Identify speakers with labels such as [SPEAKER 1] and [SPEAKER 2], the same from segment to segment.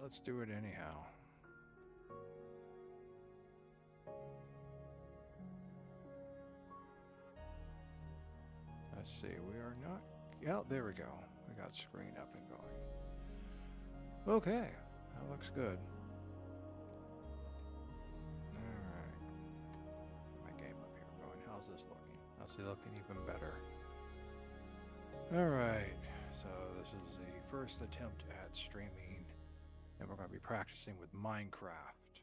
[SPEAKER 1] let's do it anyhow. Let's see, we are not... Yeah, there we go. We got screen up and going. Okay, that looks good. Alright. My game up here going. How's this looking? How's it looking even better? Alright, so this is the first attempt at streaming, and we're going to be practicing with Minecraft.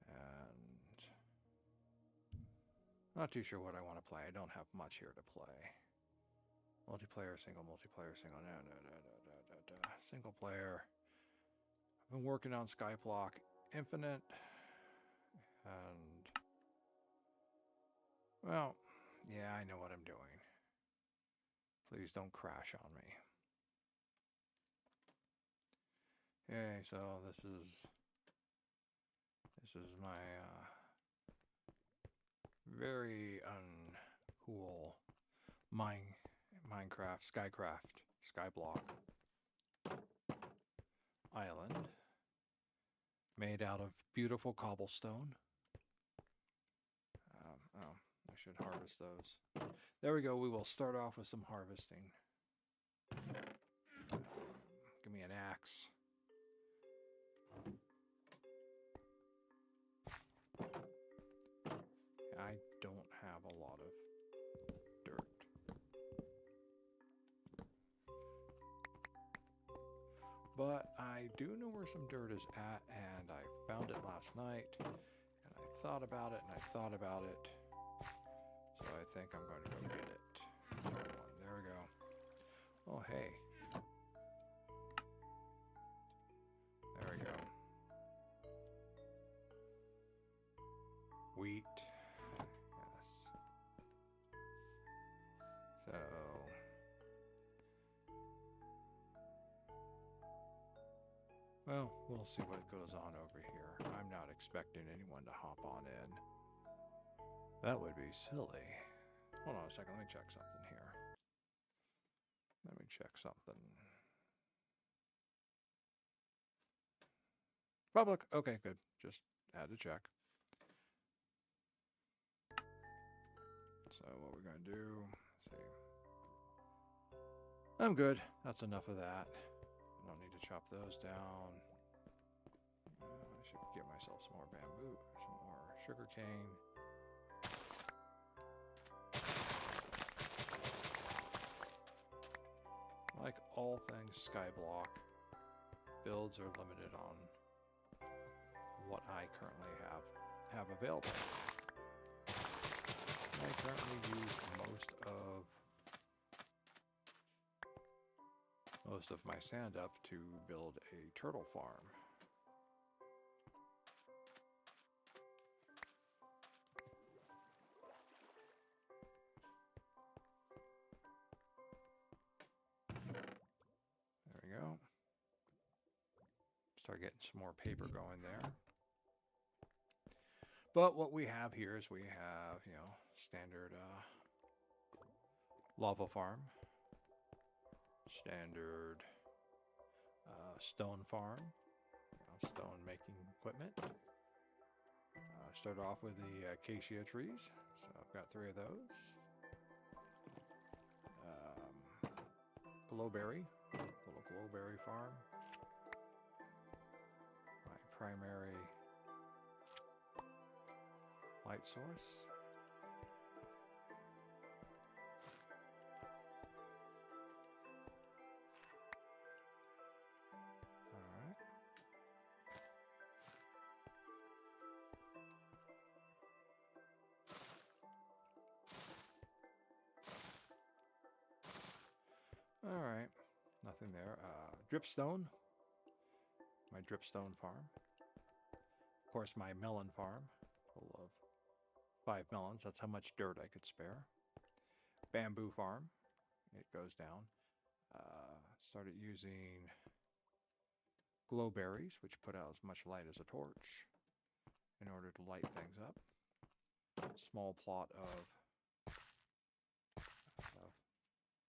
[SPEAKER 1] And not too sure what I want to play. I don't have much here to play. Multiplayer, single, no. Single player. I've been working on Skyblock Infinite, and well, yeah, I know what I'm doing. Please don't crash on me. Okay, so this is my very uncool Minecraft Skyblock island made out of beautiful cobblestone. Oh, I should harvest those. There we go. We will start off with some harvesting. Give me an axe. I don't have a lot of dirt. But I do know where some dirt is at, and I found it last night, and I thought about it, and I thought about it. So I think I'm going to go get it. There we go. Oh, hey. There we go. Wheat. Yes. So... well, we'll see what goes on over here. I'm not expecting anyone to hop on in. That would be silly. Hold on a second, let me check something here. Let me check something. Public, okay, good. Just had to check. So what we're gonna do, let's see. I'm good, that's enough of that. I don't need to chop those down. I should get myself some more bamboo, some more sugar cane. Like all things Skyblock, builds are limited on what I currently have available. I currently use most of my sand up to build a turtle farm. There we go. Start getting some more paper going there. But what we have here is we have, you know, standard lava farm, standard stone farm, you know, stone making equipment. Start off with the acacia trees, so I've got 3 of those. Glowberry, little glowberry farm. My primary light source. Alright. Alright. Nothing there. Dripstone. My dripstone farm. Of course, my melon farm. Full of 5 melons. That's how much dirt I could spare. Bamboo farm. It goes down. Started using glowberries, which put out as much light as a torch in order to light things up. Small plot of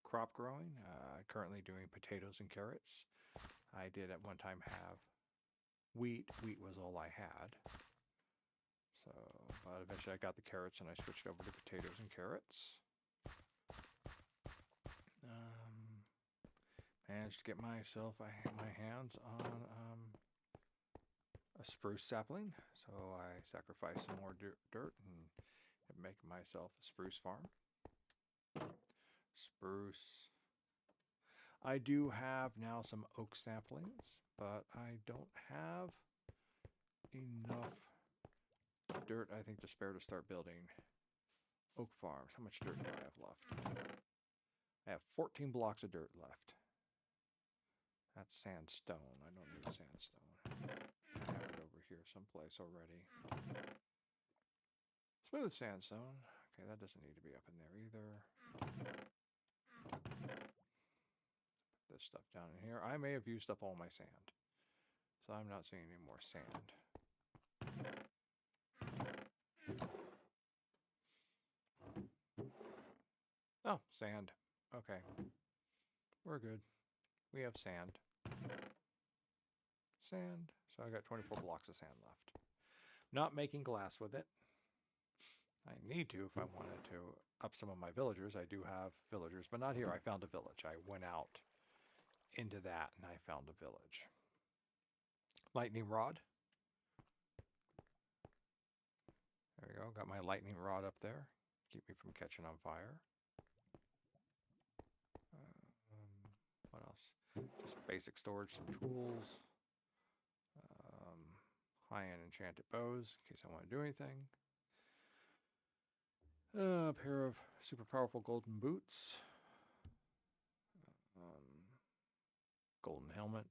[SPEAKER 1] crop growing. Currently doing potatoes and carrots. I did at one time have wheat. Wheat was all I had. So, but eventually I got the carrots and I switched over to potatoes and carrots. Managed to get myself my hands on a spruce sapling, so I sacrificed some more dirt and make myself a spruce farm. Spruce. I do have now some oak saplings, but I don't have enough dirt, I think, to spare to start building oak farms. How much dirt do I have left? I have 14 blocks of dirt left. That's sandstone. I don't need sandstone. I have it over here someplace already. Smooth sandstone. Okay, that doesn't need to be up in there either. Put this stuff down in here. I may have used up all my sand, so I'm not seeing any more sand. Oh, sand. Okay. We're good. We have sand. Sand. So I got 24 blocks of sand left. Not making glass with it. I need to if I wanted to up some of my villagers. I do have villagers, but not here. I found a village. I went out into that and I found a village. Lightning rod. There we go. Got my lightning rod up there. Keep me from catching on fire. What else? Just basic storage, some tools. High-end enchanted bows in case I want to do anything. A pair of super powerful golden boots. Golden helmet.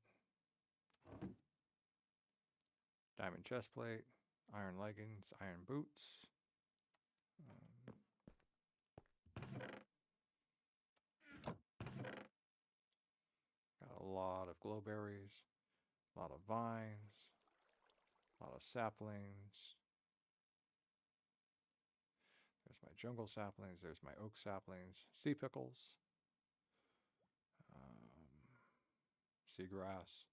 [SPEAKER 1] Diamond chestplate. Iron leggings. Iron boots. Got a lot of glowberries. A lot of vines. A lot of saplings. There's my jungle saplings. There's my oak saplings. Sea pickles. Seagrass.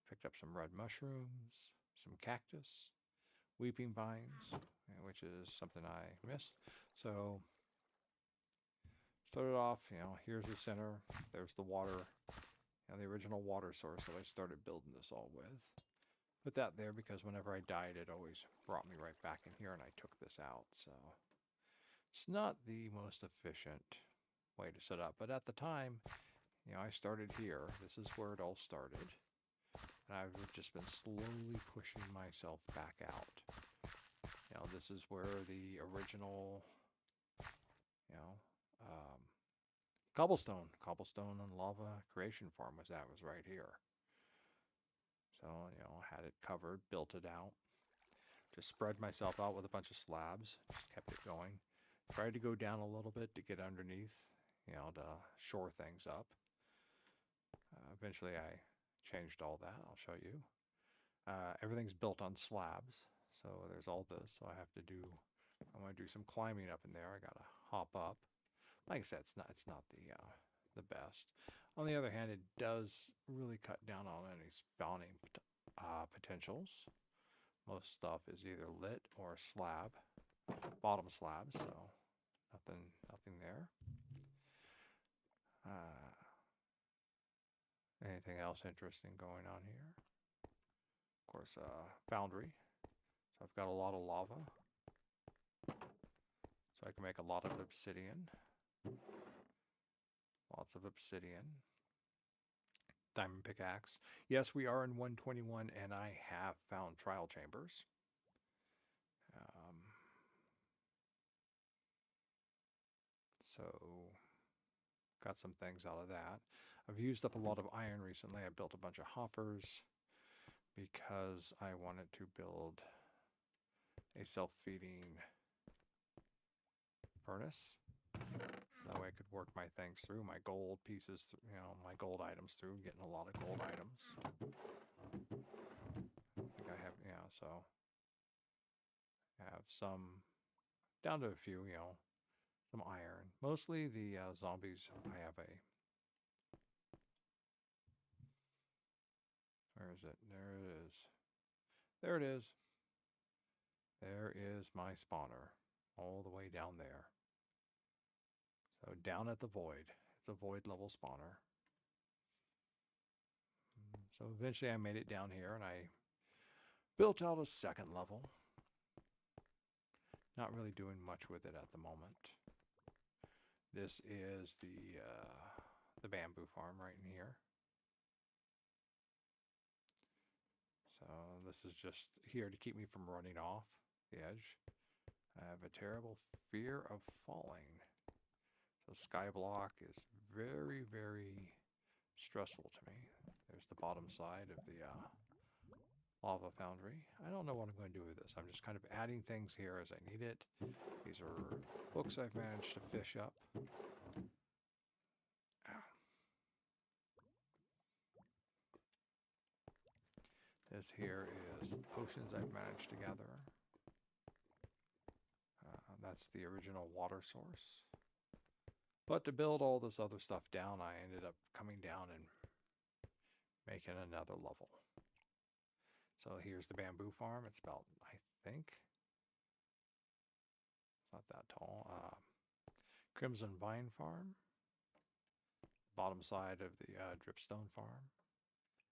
[SPEAKER 1] Picked up some red mushrooms. Some cactus. Weeping vines, which is something I missed. So, started off, here's the center. There's the water. The original water source that I started building this all with. Put that there because whenever I died, it always brought me right back in here and I took this out. So it's not the most efficient way to set up. But at the time, I started here. This is where it all started. And I've just been slowly pushing myself back out. This is where the original, cobblestone and lava creation farm was right here. So, had it covered, built it out. Just spread myself out with a bunch of slabs. Just kept it going. Tried to go down a little bit to get underneath, to shore things up. Eventually, I changed all that. I'll show you. Everything's built on slabs. So there's all this. So I want to do some climbing up in there. I got to hop up. Like I said, it's not the best. On the other hand, it does really cut down on any spawning potentials. Most stuff is either lit or slab, bottom slab, so nothing there. Anything else interesting going on here? Of course, foundry. So I've got a lot of lava, so I can make a lot of obsidian. Lots of obsidian. Diamond pickaxe. Yes, we are in 121, and I have found trial chambers. So, got some things out of that. I've used up a lot of iron recently. I built a bunch of hoppers because I wanted to build a self-feeding furnace. That way I could work my things through, my gold pieces, my gold items through, getting a lot of gold items. I think I have, so I have some, down to a few, some iron. Mostly the zombies, I have Where is it? There it is. There it is. There is my spawner. All the way down there. So down at the void. It's a void level spawner. So eventually I made it down here and I built out a second level. Not really doing much with it at the moment. This is the bamboo farm right in here. So this is just here to keep me from running off the edge. I have a terrible fear of falling. So skyblock is very, very stressful to me. There's the bottom side of the lava foundry. I don't know what I'm going to do with this. I'm just kind of adding things here as I need it. These are books I've managed to fish up. This here is potions I've managed to gather. That's the original water source. But to build all this other stuff down, I ended up coming down and making another level. So here's the bamboo farm. It's about, I think, it's not that tall. Crimson Vine Farm. Bottom side of the Dripstone Farm.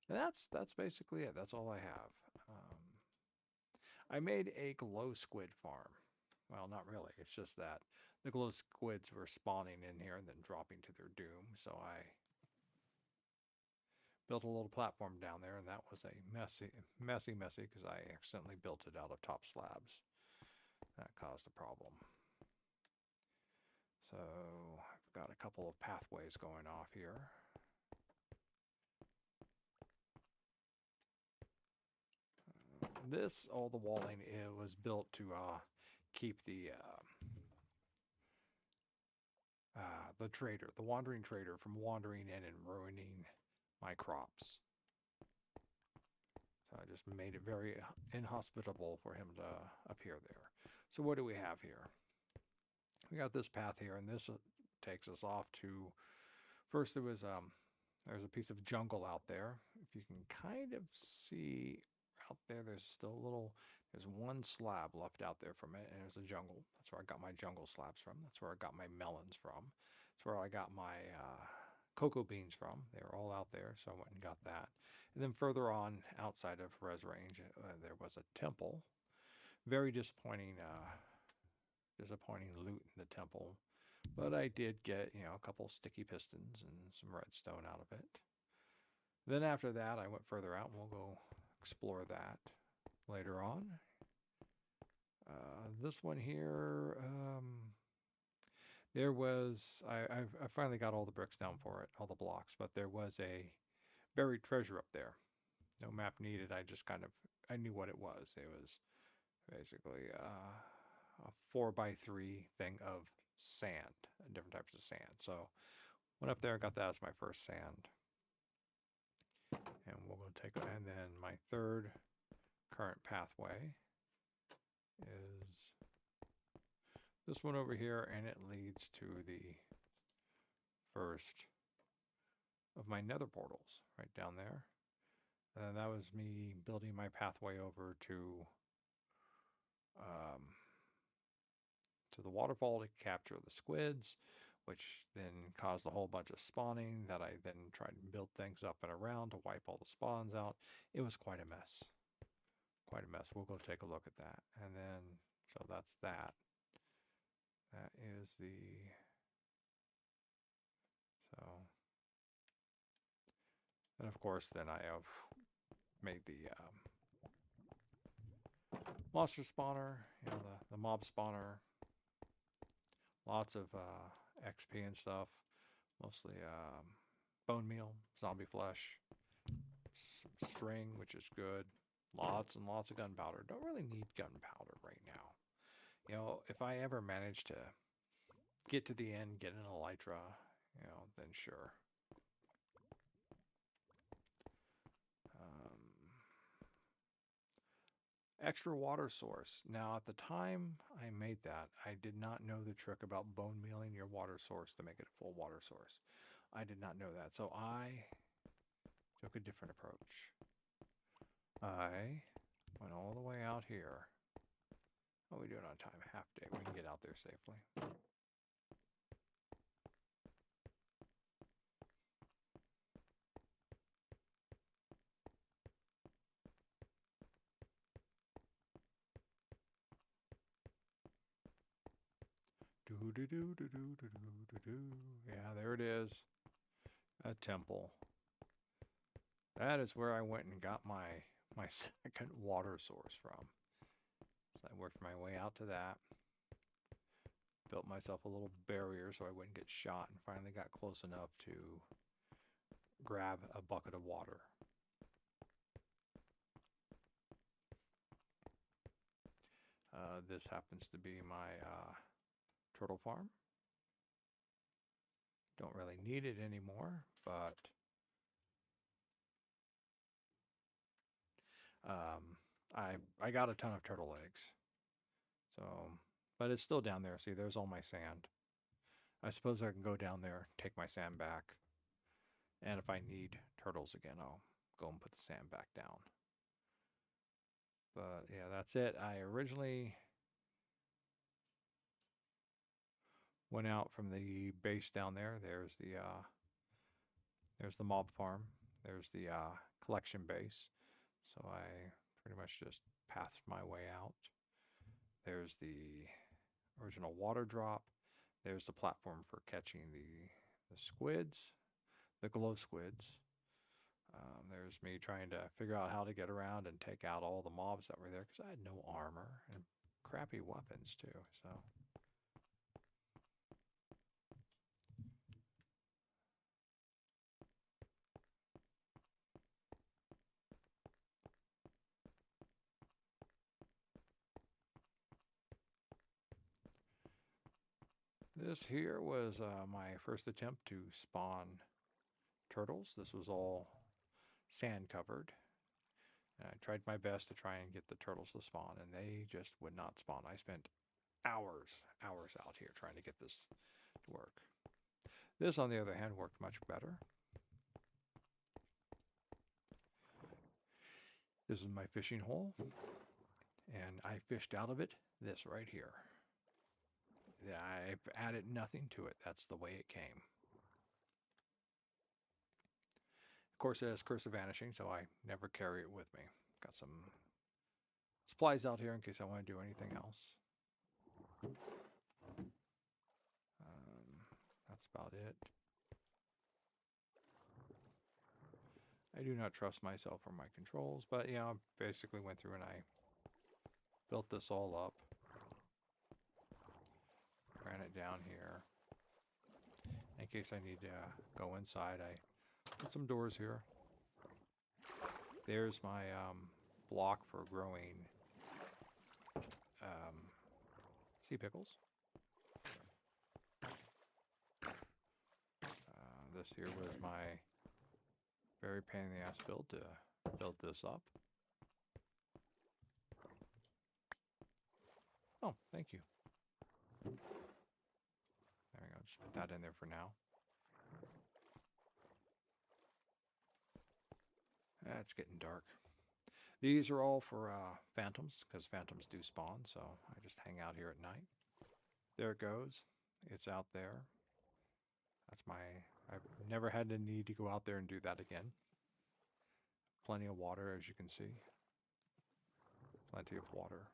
[SPEAKER 1] And that's basically it. That's all I have. I made a glow squid farm. Well, not really. It's just that the glow squids were spawning in here and then dropping to their doom. So I built a little platform down there, and that was a messy because I accidentally built it out of top slabs. That caused a problem. So I've got a couple of pathways going off here. This, all the walling, it was built to keep the trader, the wandering trader, from wandering in and ruining my crops. So I just made it very inhospitable for him to appear there. So what do we have here? We got this path here, and this takes us off to, first there's a piece of jungle out there. If you can kind of see out there, there's still a little, there's one slab left out there from it, and there's a jungle. That's where I got my jungle slabs from. That's where I got my melons from. That's where I got my cocoa beans from. They were all out there, so I went and got that. And then further on, outside of Res Range, there was a temple. Very disappointing loot in the temple. But I did get, a couple sticky pistons and some redstone out of it. Then after that, I went further out, and we'll go explore that later on. This one here, there was, I finally got all the bricks down for it, all the blocks, but there was a buried treasure up there. No map needed. I knew what it was. It was basically a 4x3 thing of sand, different types of sand. So went up there, got that as my first sand. And we'll go take it. And then my third current pathway is this one over here, and it leads to the first of my nether portals right down there. And that was me building my pathway over to the waterfall to capture the squids, which then caused a whole bunch of spawning that I then tried to build things up and around to wipe all the spawns out. It was quite a mess. Quite a mess. We'll go take a look at that. And then, so that's that. That is the, so, and of course then I have made the monster spawner, the mob spawner. Lots of XP and stuff. Mostly bone meal, zombie flesh, some string, which is good. Lots and lots of gunpowder. Don't really need gunpowder right now. If I ever manage to get to the end, get an elytra, then sure. Extra water source. Now, at the time I made that, I did not know the trick about bone mealing your water source to make it a full water source. I did not know that, so I took a different approach. I went all the way out here. Oh, we do it on time. Half day. We can get out there safely. Do do do do do do do do. Yeah, there it is. A temple. That is where I went and got my second water source from. So I worked my way out to that. Built myself a little barrier so I wouldn't get shot, and finally got close enough to grab a bucket of water. This happens to be my turtle farm. Don't really need it anymore, but I got a ton of turtle eggs. So, but it's still down there. See, there's all my sand. I suppose I can go down there, take my sand back, and if I need turtles again, I'll go and put the sand back down. But yeah, that's it. I originally went out from the base down there. There's the mob farm. There's the collection base. So I pretty much just pathed my way out. There's the original water drop. There's the platform for catching the squids, the glow squids. There's me trying to figure out how to get around and take out all the mobs that were there because I had no armor and crappy weapons too. So this here was my first attempt to spawn turtles. This was all sand covered. And I tried my best to try and get the turtles to spawn, and they just would not spawn. I spent hours out here trying to get this to work. This, on the other hand, worked much better. This is my fishing hole, and I fished out of it this right here. I've added nothing to it. That's the way it came. Of course, it has Curse of Vanishing, so I never carry it with me. Got some supplies out here in case I want to do anything else. That's about it. I do not trust myself or my controls, but yeah, I basically went through and I built this all up. Ran it down here. In case I need to go inside, I put some doors here. There's my block for growing sea pickles. This here was my very pain in the ass build to build this up. Oh, thank you. There we go. Just put that in there for now. It's getting dark. These are all for phantoms, because phantoms do spawn, so I just hang out here at night. There it goes. It's out there. That's I've never had the need to go out there and do that again. Plenty of water, as you can see. Plenty of water.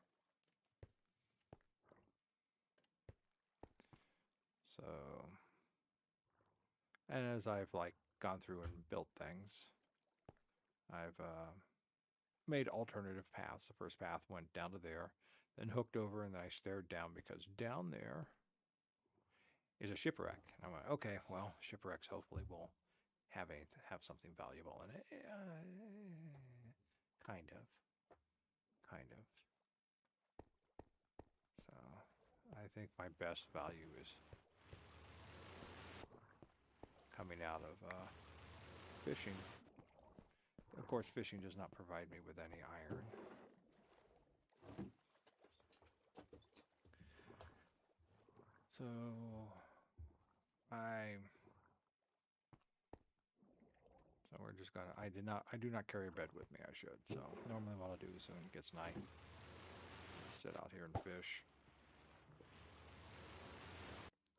[SPEAKER 1] So, and as I've gone through and built things, I've made alternative paths. The first path went down to there, then hooked over, and then I stared down because down there is a shipwreck. And I went, okay, well, shipwrecks hopefully will have something valuable in it. Kind of. So I think my best value is coming out of fishing. Of course, fishing does not provide me with any iron. So I So we're just gonna. I do not carry a bed with me. I should. So normally what I'll do is when it gets night, sit out here and fish.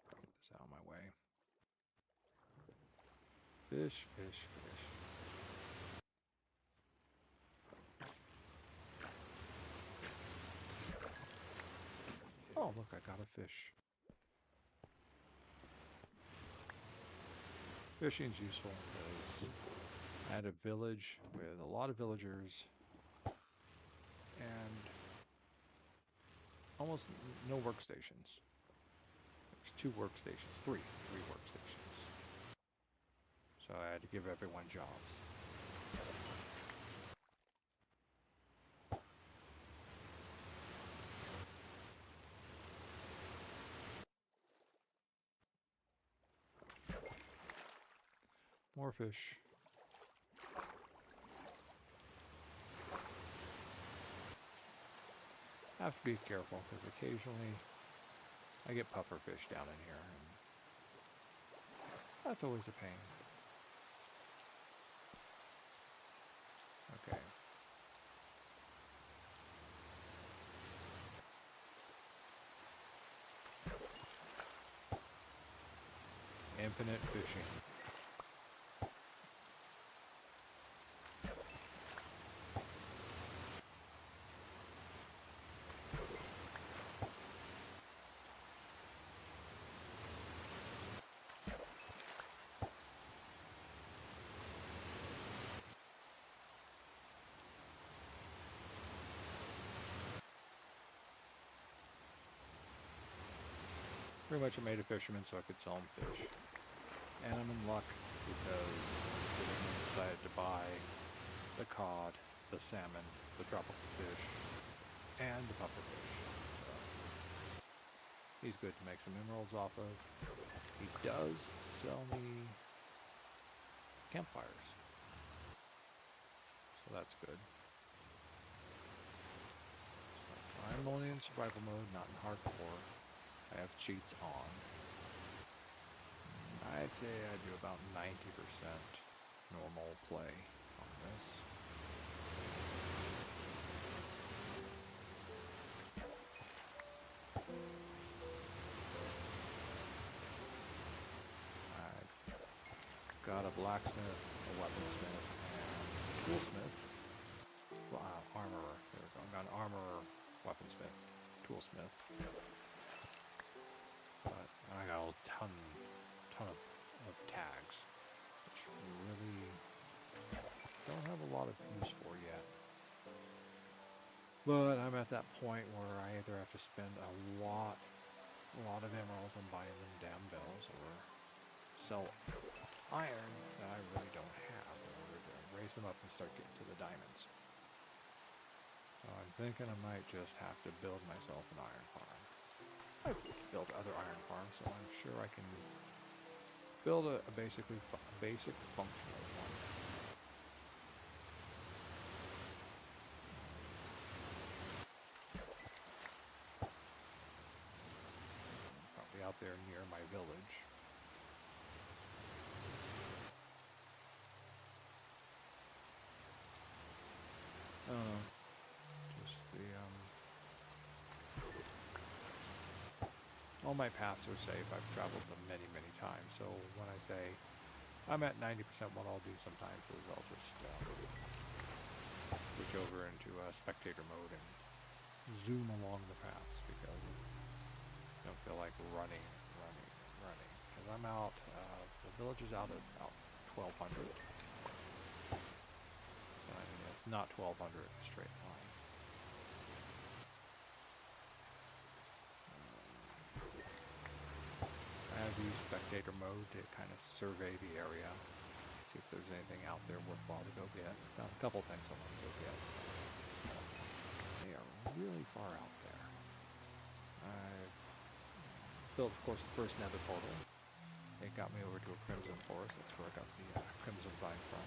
[SPEAKER 1] Get this out of my way. Fish, fish, fish. Oh, look, I got a fish. Fishing's useful because I had a village with a lot of villagers and almost no workstations. There's 2 workstations, 3 workstations. So I had to give everyone jobs. More fish. I have to be careful because occasionally I get puffer fish down in here, and that's always a pain. Okay. Infinite fishing. Pretty much I made a fisherman so I could sell him fish. And I'm in luck because the fisherman decided to buy the cod, the salmon, the tropical fish, and the pufferfish. So he's good to make some emeralds off of. He does sell me campfires. So that's good. So I'm only in survival mode, not in hardcore. I have cheats on. I'd say I do about 90% normal play on this. I've got a blacksmith, a weaponsmith, and a toolsmith. Well, armorer. There we go. I've got an armorer, weaponsmith, toolsmith. But I got a ton of tags, which really don't have a lot of use for yet. But I'm at that point where I either have to spend a lot of emeralds on buying them damn bells, or sell iron that I really don't have in order to raise them up and start getting to the diamonds. So I'm thinking I might just have to build myself an iron farm. I've built other iron farms, so I'm sure I can build a basic functional one. Probably out there near my village. I don't know. Just the all my paths are safe. I've traveled them many times. So when I say I'm at 90%, what I'll do sometimes is I'll just switch over into spectator mode and zoom along the paths because I don't feel like running. Because I'm out, the village is out at about 1200. So I mean, it's not 1200 in a straight line. I have used spectator mode to kind of survey the area, see if there's anything out there worthwhile to go get. Found a couple things I want to go get. They are really far out there. I've built, of course, the first nether portal. It got me over to a crimson forest. That's where I got the crimson vine from.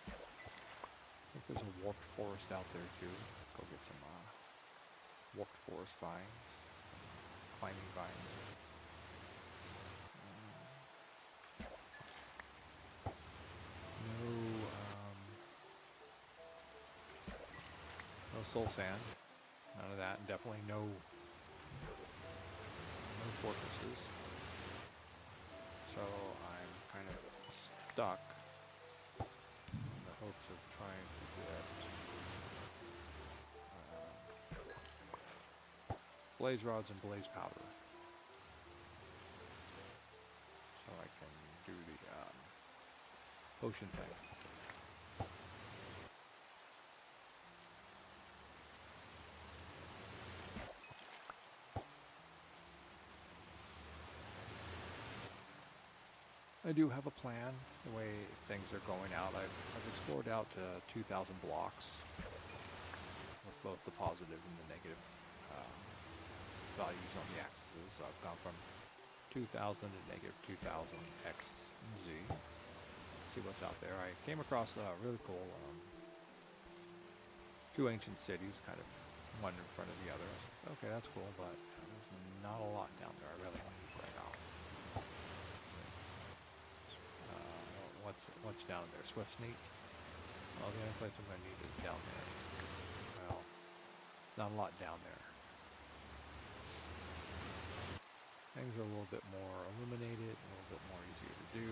[SPEAKER 1] I think there's a warped forest out there too. Go get some warped forest vines. Climbing vines. soul sand. None of that, and definitely no fortresses. So I'm kind of stuck in the hopes of trying to get blaze rods and blaze powder, so I can do the potion thing. I do have a plan, the way things are going out. I've explored out to 2,000 blocks with both the positive and the negative values on the axes. So I've gone from 2,000 to negative 2,000 X and Z. See what's out there. I came across a really cool two ancient cities, kind of one in front of the other. I was like, okay, that's cool, but there's not a lot down there. I really want to check out. What's down there? Swift Sneak? Well, the only place I'm going to need is down there. Well, not a lot down there. Things are a little bit more illuminated, a little bit more easier to do.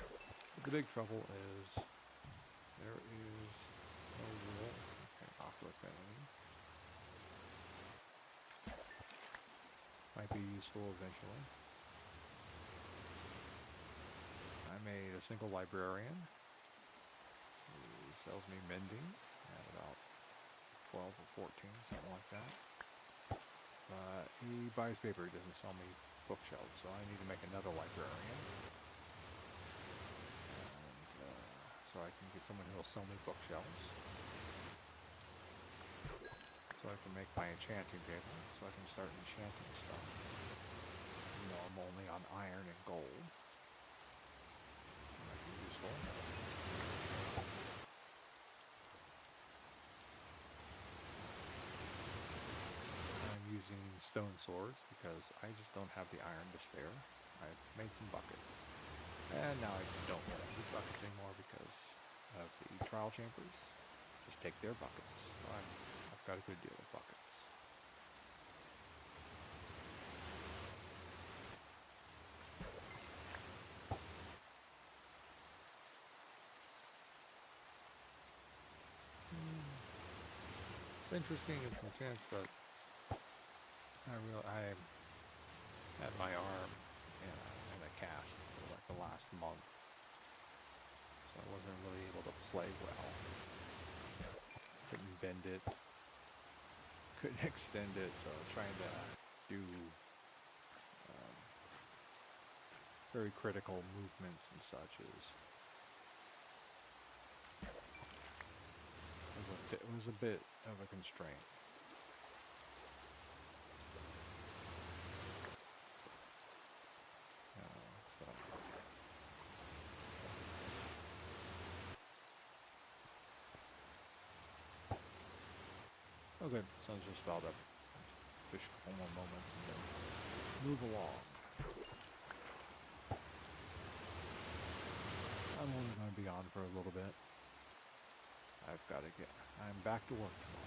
[SPEAKER 1] But the big trouble is there is no wool. Okay, Aqua Affinity. Might be useful eventually. I made a single librarian who sells me mending at about 12 or 14, something like that. But he buys paper, he doesn't sell me bookshelves, so I need to make another librarian. And so I can get someone who will sell me bookshelves. So I can make my enchanting table, so I can start enchanting stuff. You know, I'm only on iron and gold. Useful. I'm using stone swords because I just don't have the iron to spare. I've made some buckets. And now I don't use buckets anymore because of the trial chambers. Just take their buckets. So I've got a good deal of buckets. Interesting, it's intense, but I had my arm in a cast for like the last month, so I wasn't really able to play well. Couldn't bend it, couldn't extend it, so trying to do very critical movements and such was a bit of a constraint. So. Okay, sun's just about up. Fish a couple more moments and then move along. I'm only going to be on for a little bit. I'm back to work tomorrow.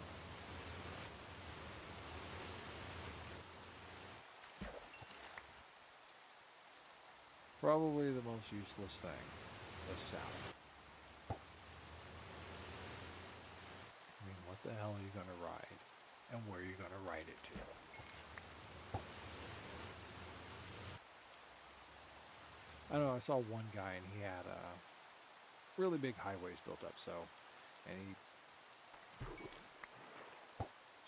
[SPEAKER 1] Probably the most useless thing, the saddle. I mean, what the hell are you going to ride? And where are you going to ride it to? I don't know, I saw one guy and he had really big highways built up, and he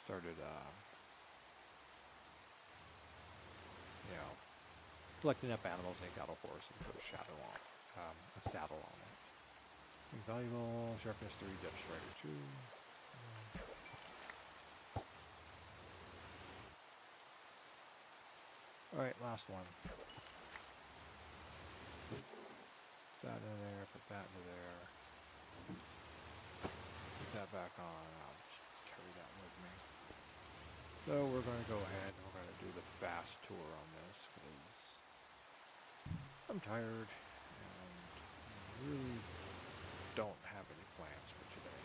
[SPEAKER 1] started, collecting up animals, and he got a horse and put a saddle on it. Valuable, sharpness 3, depth strider 2. Alright, last one. Put that in there, put that into there. Put that back on, I'll just carry that with me. So we're going to go ahead and we're going to do the fast tour on this, because I'm tired and I really don't have any plans for today.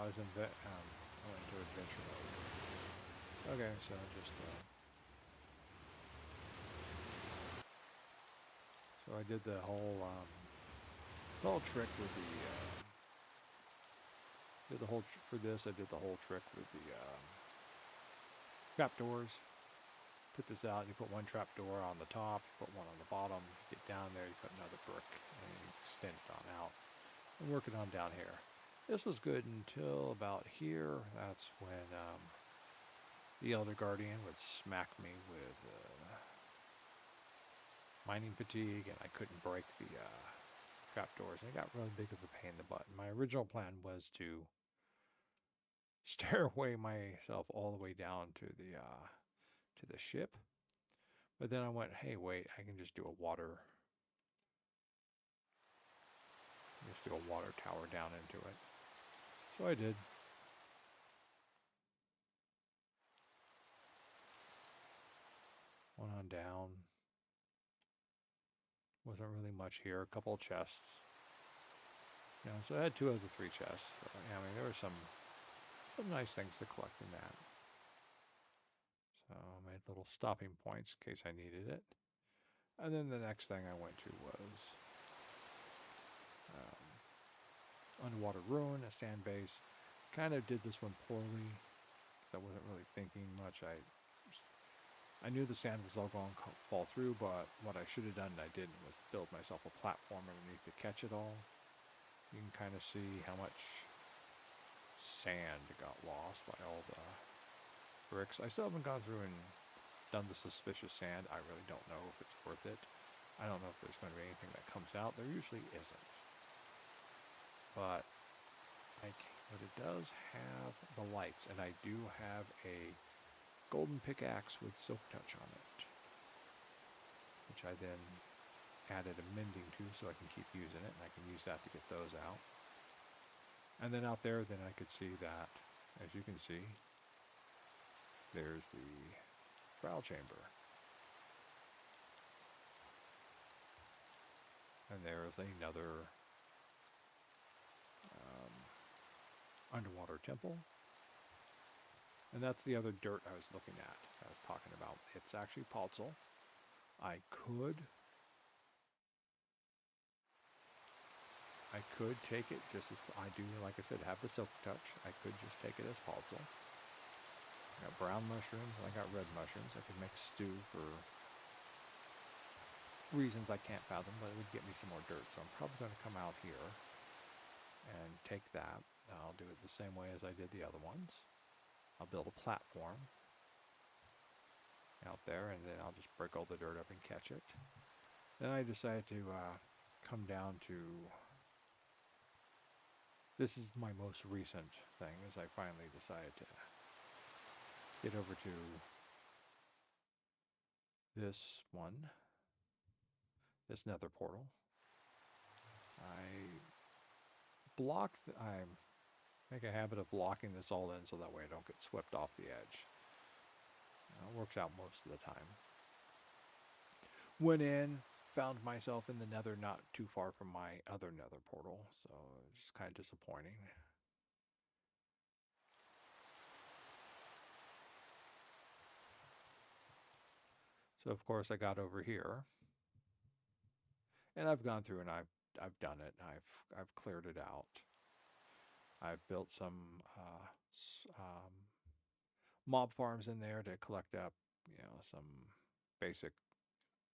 [SPEAKER 1] I went into adventure mode. Okay, so just so I did the whole trick with for this. I did the whole trick with the trapdoors. Put this out. You put one trapdoor on the top, put one on the bottom. Get down there, you put another brick, and you extend it on out. And work it on down here. This was good until about here. That's when the Elder Guardian would smack me with mining fatigue, and I couldn't break the trapdoors. And it got really big of a pain in the butt. My original plan was to stairway myself all the way down to the ship, but then I went, hey, wait, I can just do a water tower down into it. So I did. Went on down. Wasn't really much here. A couple of chests. You know, so I had 2 of the 3 chests. So, yeah, I mean, there were some nice things to collect in that. So I made little stopping points in case I needed it. And then the next thing I went to was underwater ruin, a sand base. Kind of did this one poorly because I wasn't really thinking much. I knew the sand was all going to fall through, but what I should have done and I didn't was build myself a platform underneath to catch it all. You can kind of see how much sand got lost by all the bricks. I still haven't gone through and done the suspicious sand. I really don't know if it's worth it. I don't know if there's going to be anything that comes out. There usually isn't. But it does have the lights, and I do have a golden pickaxe with silk touch on it, which I then added a mending to so I can keep using it, and I can use that to get those out. And then out there, then I could see that, as you can see, there's the trial chamber. And there's another underwater temple. And that's the other dirt I was looking at, I was talking about. It's actually Paltzel. I could take it just as I do, like I said, have the silk touch. I could just take it as Paltzel. I got brown mushrooms, and I got red mushrooms. I could make stew for reasons I can't fathom, but it would get me some more dirt. So I'm probably going to come out here and take that. I'll do it the same way as I did the other ones. I'll build a platform out there, and then I'll just break all the dirt up and catch it. Then I decided to come down to... This is my most recent thing, is I finally decided to get over to this one, this nether portal. I make a habit of blocking this all in so that way I don't get swept off the edge. It works out most of the time. Went in, found myself in the nether not too far from my other nether portal, so it's just kind of disappointing. So of course I got over here, and I've gone through and I've done it. I've cleared it out. I've built some mob farms in there to collect up, some basic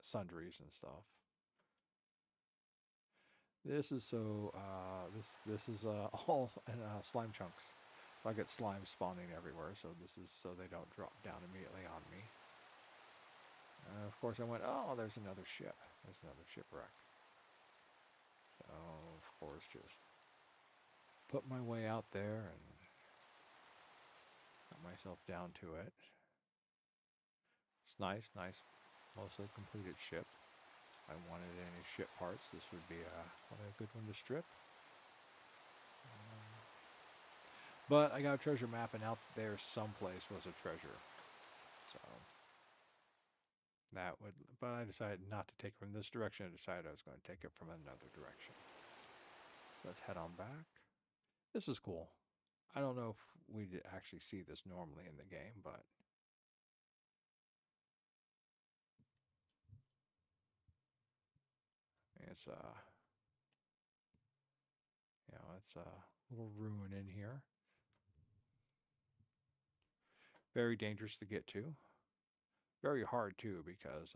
[SPEAKER 1] sundries and stuff. This is so this is all slime chunks. So I get slime spawning everywhere. So this is so they don't drop down immediately on me. Of course, I went, oh, there's another ship. There's another shipwreck. So of course, just put my way out there and got myself down to it. It's nice, mostly completed ship. If I wanted any ship parts, this would be a good one to strip. But I got a treasure map, and out there someplace was a treasure. So that would, but I decided not to take it from this direction. I decided I was going to take it from another direction. So let's head on back. This is cool. I don't know if we actually see this normally in the game, but it's it's a little ruin in here. Very dangerous to get to. Very hard too because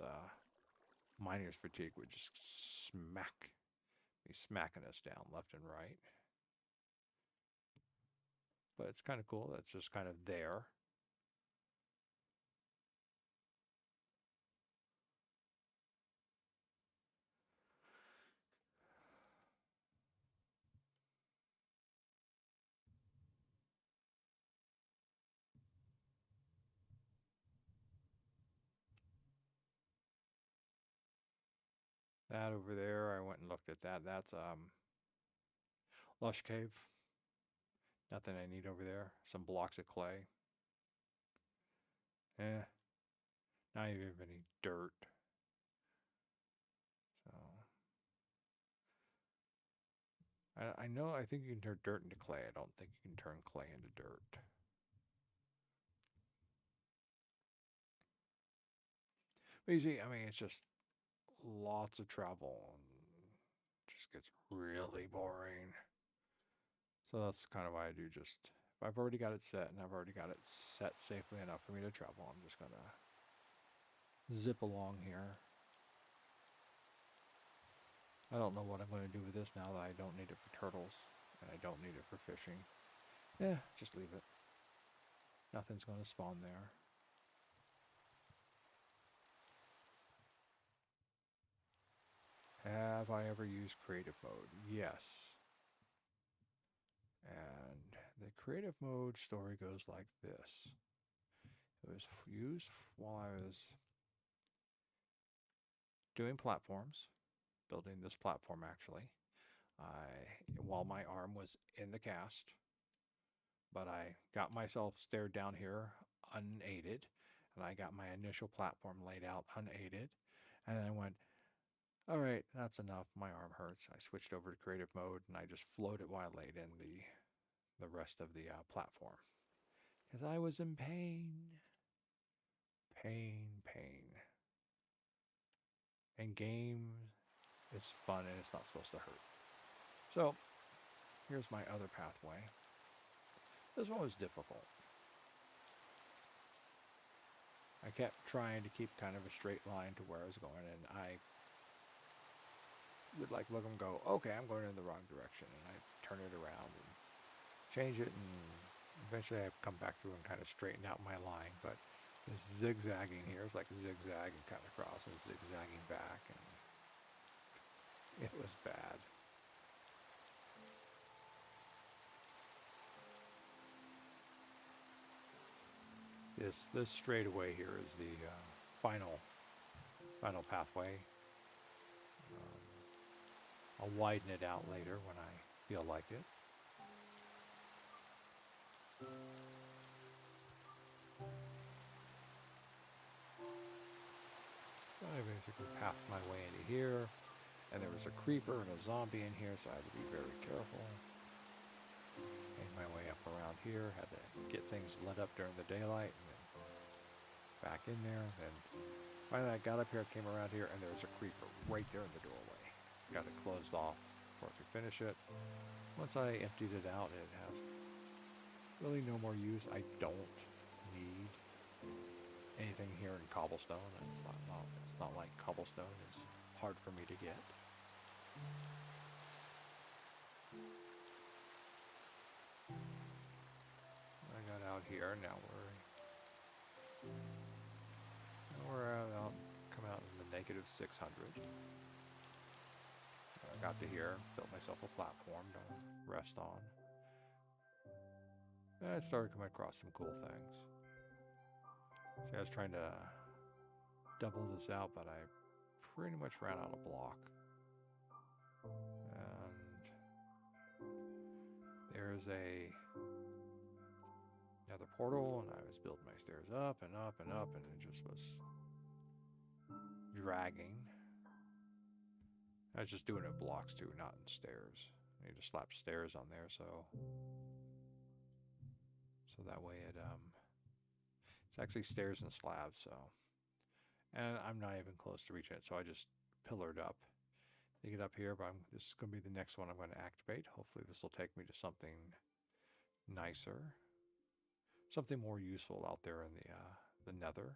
[SPEAKER 1] miner's fatigue would just be smacking us down left and right. But it's kind of cool. That's just kind of there. That over there, I went and looked at that. That's Lush Cave. Nothing I need over there. Some blocks of clay. Eh, not even any dirt. So I know. I think you can turn dirt into clay. I don't think you can turn clay into dirt. But you see, I mean, it's just lots of travel and just gets really boring. So that's kind of why I do just. If I've already got it set and I've already got it set safely enough for me to travel, I'm just gonna zip along here. I don't know what I'm going to do with this now that I don't need it for turtles and I don't need it for fishing. Yeah, just leave it. Nothing's going to spawn there. Have I ever used creative mode? Yes. And the creative mode story goes like this. It was used while I was doing platforms, building this platform actually. While my arm was in the cast, but I got myself stared down here unaided, and I got my initial platform laid out unaided, and then I went, all right, that's enough. My arm hurts. I switched over to creative mode, and I just floated while I laid in the rest of the platform because I was in pain, pain. And game is fun, and it's not supposed to hurt. So here's my other pathway. This one was difficult. I kept trying to keep kind of a straight line to where I was going, and I would like look and go, okay, I'm going in the wrong direction, and I turn it around and change it, and eventually I come back through and kind of straighten out my line. But this zigzagging here is like zigzagging kind of across and zigzagging back, and it was bad. This straightaway here is the final pathway. I'll widen it out later when I feel like it. So I basically pathed my way into here, and there was a creeper and a zombie in here, so I had to be very careful. Made my way up around here, had to get things lit up during the daylight, and then back in there. Then finally I got up here, came around here, and there was a creeper right there in the doorway. Got it closed off before I could finish it. Once I emptied it out, it has really no more use. I don't need anything here in cobblestone. It's not like cobblestone is hard for me to get. I got out here. Now we're out, come out in the negative 600. I got to here, built myself a platform to rest on. And I started coming across some cool things. See, I was trying to double this out, but I pretty much ran out of block. And there's another portal, and I was building my stairs up and up and up, and it just was dragging. I was just doing it in blocks too, not in stairs. I need to slap stairs on there, so So that way it's actually stairs and slabs. So, and I'm not even close to reaching it. So I just pillared up to get up here. But this is going to be the next one I'm going to activate. Hopefully this will take me to something nicer, something more useful out there in the Nether.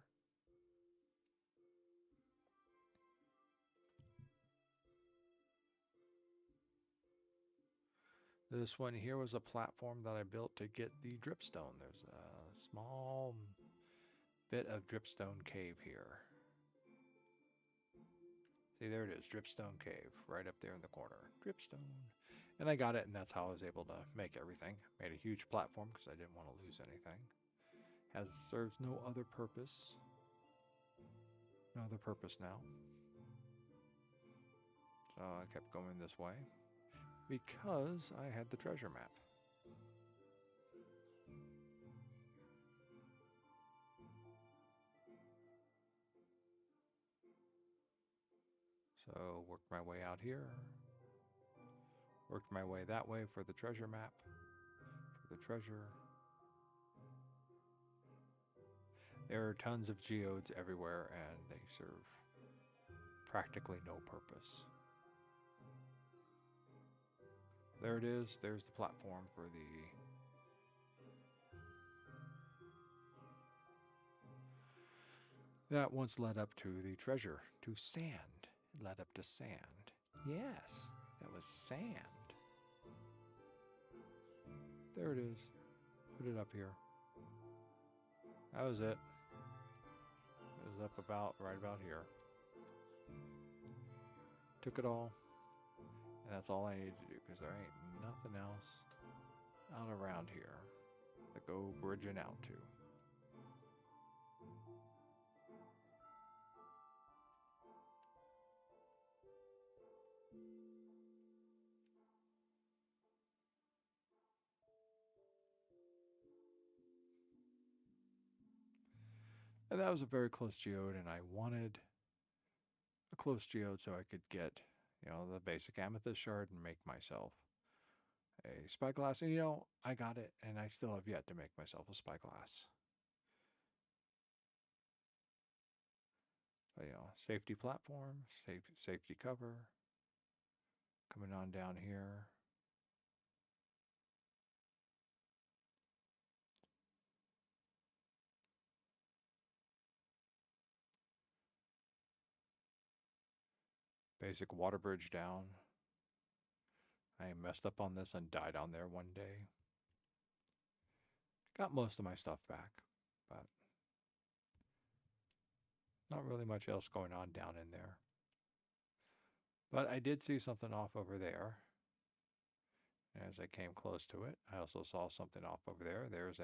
[SPEAKER 1] This one here was a platform that I built to get the dripstone. There's a small bit of dripstone cave here. See, there it is, dripstone cave, right up there in the corner. Dripstone. And I got it, and that's how I was able to make everything. Made a huge platform because I didn't want to lose anything. Serves no other purpose. No other purpose now. So I kept going this way because I had the treasure map. So worked my way out here. Worked my way that way for the treasure map. For the treasure. There are tons of geodes everywhere and they serve practically no purpose. There it is. There's the platform for that once led up to the treasure, to sand. It led up to sand. Yes, that was sand. There it is. Put it up here. That was it. It was up right about here. Took it all. And that's all I needed to do because there ain't nothing else out around here to go bridging out to. And that was a very close geode, and I wanted a close geode so I could get, the basic amethyst shard and make myself a spyglass. And, I got it, and I still have yet to make myself a spyglass. But, safety platform, safety cover. Coming on down here. Basic water bridge down. I messed up on this and died on there one day. Got most of my stuff back, but not really much else going on down in there. But I did see something off over there. As I came close to it, I also saw something off over there. There's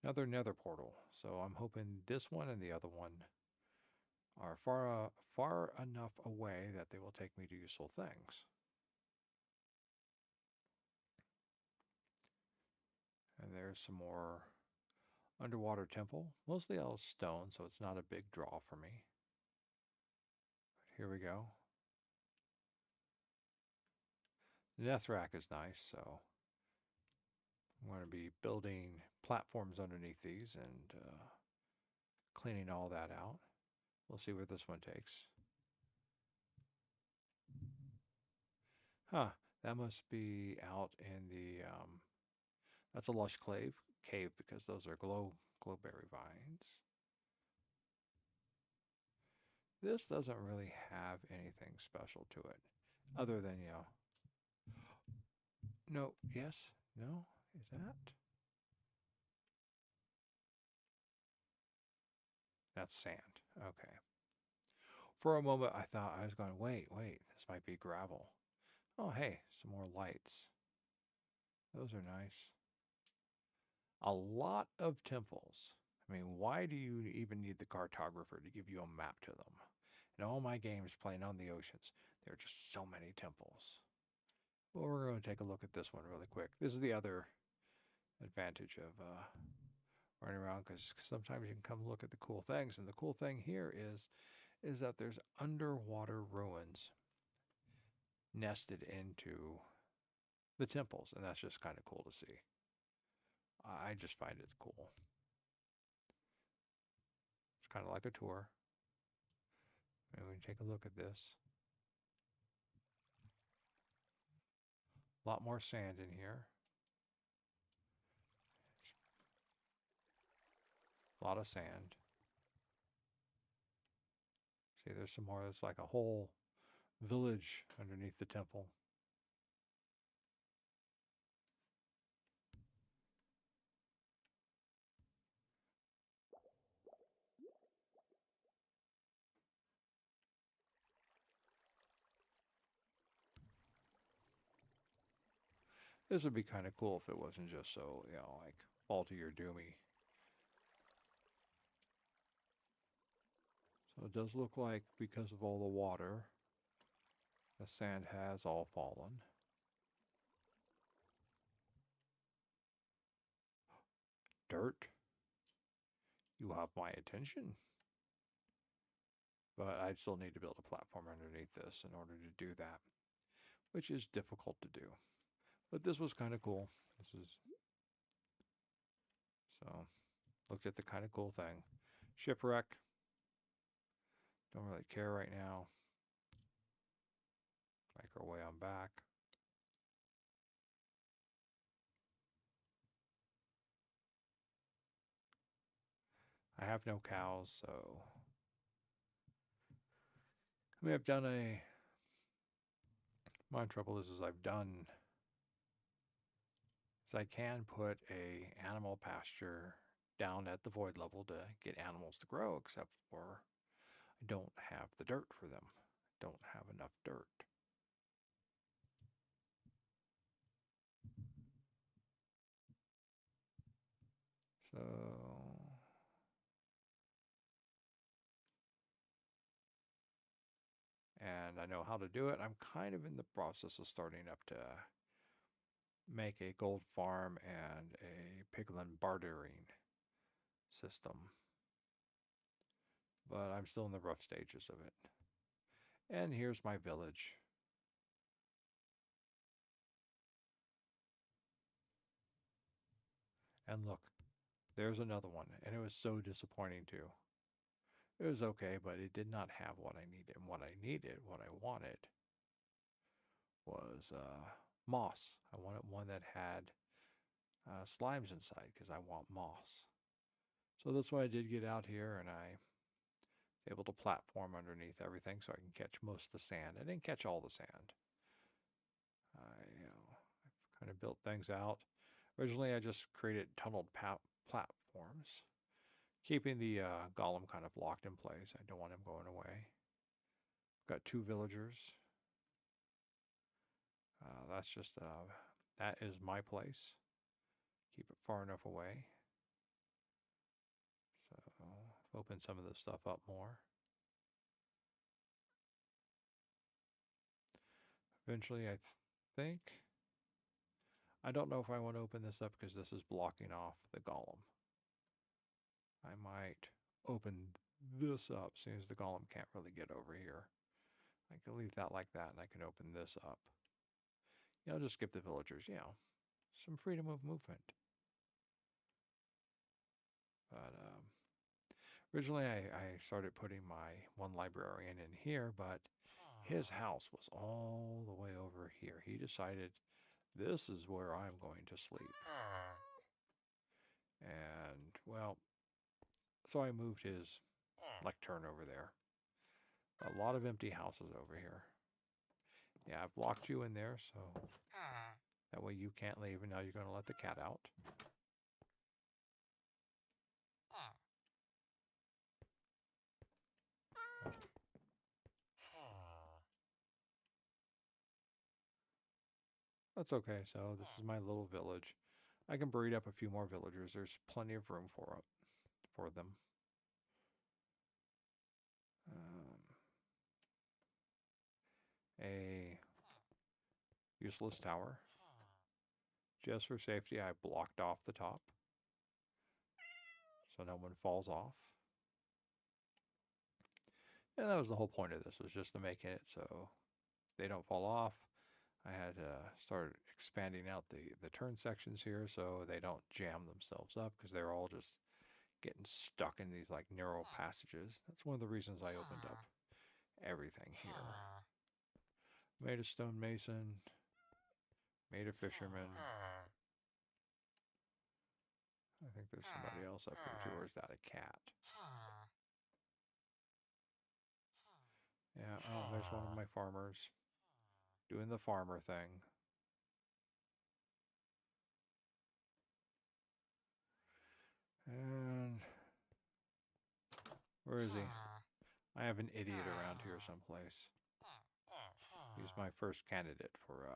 [SPEAKER 1] another nether portal. So I'm hoping this one and the other one are far enough away that they will take me to useful things. And there's some more underwater temple, mostly all stone, so it's not a big draw for me. But here we go. The Netherrack is nice, so I'm going to be building platforms underneath these and cleaning all that out. We'll see where this one takes. Huh, that must be out in the, that's a lush cave because those are glowberry vines. This doesn't really have anything special to it other than, no, yes, no, is that? That's sand, okay. For a moment, I thought I was going, wait, this might be gravel. Oh, hey, some more lights. Those are nice. A lot of temples. I mean, why do you even need the cartographer to give you a map to them? In all my games playing on the oceans, there are just so many temples. Well, we're going to take a look at this one really quick. This is the other advantage of running around, because sometimes you can come look at the cool things. And the cool thing here is that there's underwater ruins nested into the temples, and that's just kind of cool to see. I just find it cool. It's kind of like a tour. And we take a look at this. A lot more sand in here. A lot of sand. See, there's some more. It's like a whole village underneath the temple. This would be kind of cool if it wasn't just so, like faulty or doomy. So it does look like because of all the water, the sand has all fallen. Dirt, you have my attention. But I still need to build a platform underneath this in order to do that, which is difficult to do. But this was kind of cool. This is so looked at the kind of cool thing. Shipwreck. Don't really care right now. Make our way on back. I have no cows, so I mean I've done a my trouble is I can put a animal pasture down at the void level to get animals to grow, except for I don't have the dirt for them. Don't have enough dirt. So and I know how to do it. I'm kind of in the process of starting up to make a gold farm and a piglin bartering system. But I'm still in the rough stages of it. And here's my village. And look, there's another one. And it was so disappointing too. It was okay, but it did not have what I needed. And what I wanted, was moss. I wanted one that had slimes inside because I want moss. So that's why I did get out here and I was able to platform underneath everything so I can catch most of the sand. I didn't catch all the sand. I've kind of built things out. Originally, I just created tunneled platforms, keeping the golem kind of locked in place. I don't want him going away. Got 2 villagers. That's just that is my place. Keep it far enough away. So open some of this stuff up more. Eventually, I think. I don't know if I want to open this up because this is blocking off the golem. I might open this up as soon as the golem can't really get over here. I can leave that like that and I can open this up. I'll just skip the villagers, some freedom of movement. But originally I started putting my one librarian in here, but his house was all the way over here. He decided this is where I'm going to sleep. And, well, so I moved his lectern over there. A lot of empty houses over here. Yeah, I've locked you in there, so that way you can't leave, and now you're going to let the cat out. That's okay, so this is my little village. I can breed up a few more villagers. There's plenty of room for them. A useless tower. Just for safety, I blocked off the top so no one falls off. And that was the whole point of this, was just to make it so they don't fall off. I had to start expanding out the turn sections here so they don't jam themselves up because they're all just getting stuck in these like narrow passages. That's one of the reasons I opened up everything here. Made a stonemason, made a fisherman. I think there's somebody else up here too, or is that a cat? Yeah, oh, there's one of my farmers doing the farmer thing. And where is he? I have an idiot around here someplace. He's my first candidate for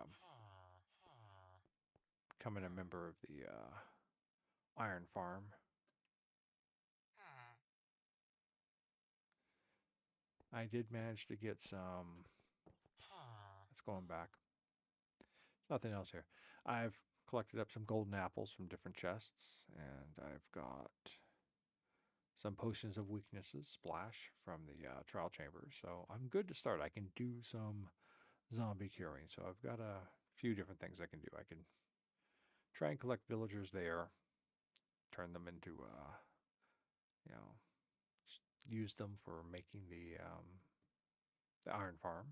[SPEAKER 1] becoming a member of the iron farm. I did manage to get some. Let's go on back. Nothing else here. I've collected up some golden apples from different chests, and I've got some potions of weaknesses, splash, from the trial chambers. So I'm good to start. I can do some zombie curing. So I've got a few different things I can do. I can try and collect villagers there, turn them into, you know, use them for making the iron farm.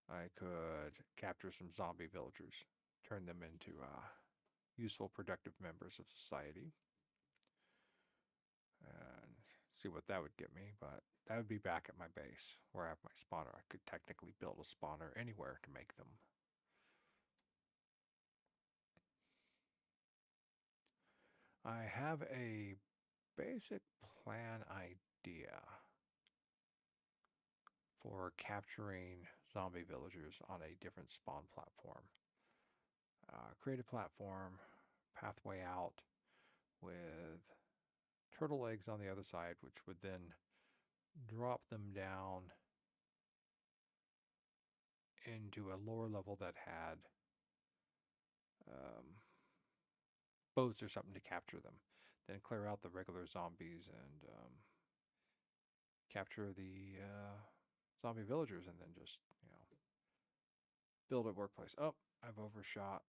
[SPEAKER 1] I could capture some zombie villagers, turn them into useful, productive members of society, and see what that would get me. But that would be back at my base where I have my spawner. I could technically build a spawner anywhere to make them. I have a basic plan idea for capturing zombie villagers on a different spawn platform. Create a platform, pathway out with turtle eggs on the other side, which would then drop them down into a lower level that had boats or something to capture them. Then clear out the regular zombies and capture the zombie villagers, and then just, build a workplace. Oh, I've overshot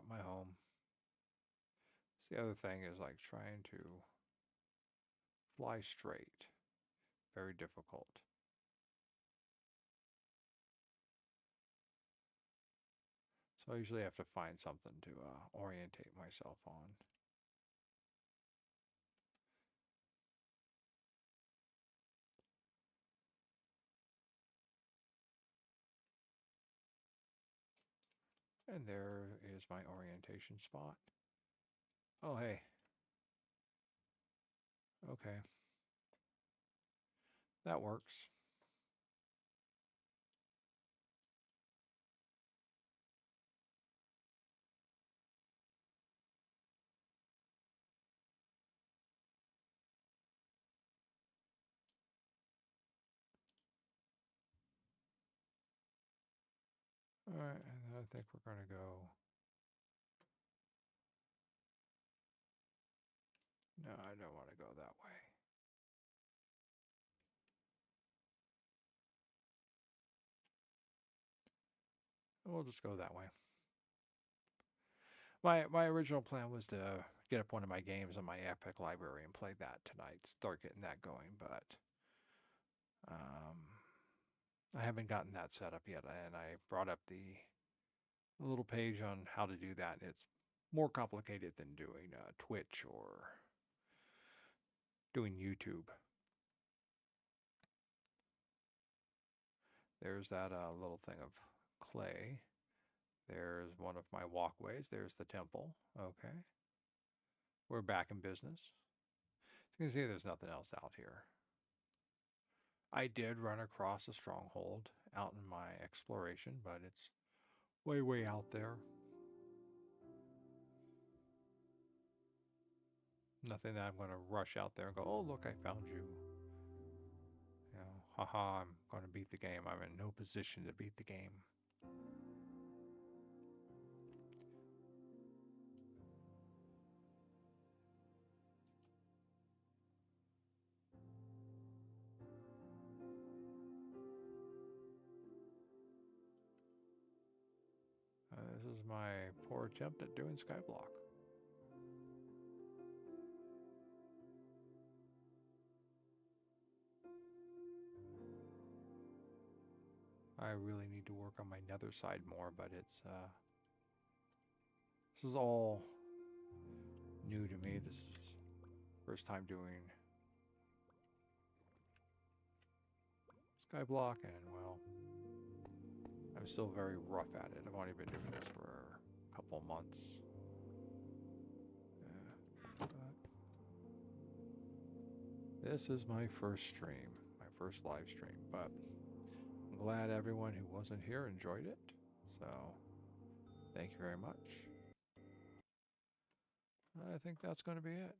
[SPEAKER 1] my home. So the other thing is like trying to fly straight. Very difficult. So I usually have to find something to orientate myself on. And there is my orientation spot. Oh, hey. Okay. That works. All right, and I think we're going to go. No, I don't want to go that way. We'll just go that way. My original plan was to get up one of my games on my Epic library and play that tonight. Start getting that going, but I haven't gotten that set up yet. And I brought up the little page on how to do that. It's more complicated than doing Twitch or doing YouTube. There's that little thing of clay. There's one of my walkways. There's the temple. Okay. We're back in business. You can see there's nothing else out here. I did run across a stronghold out in my exploration, but it's way, way out there. Nothing that I'm going to rush out there and go, oh, look, I found you. Haha, I'm going to beat the game. I'm in no position to beat the game. my poor attempt at doing Skyblock. I really need to work on my nether side more, but it's this is all new to me. This is first time doing Skyblock, and well, I'm still very rough at it. I've only been doing this for a couple months. But this is my first stream, my first live stream, but I'm glad everyone who wasn't here enjoyed it. So, thank you very much. I think that's going to be it.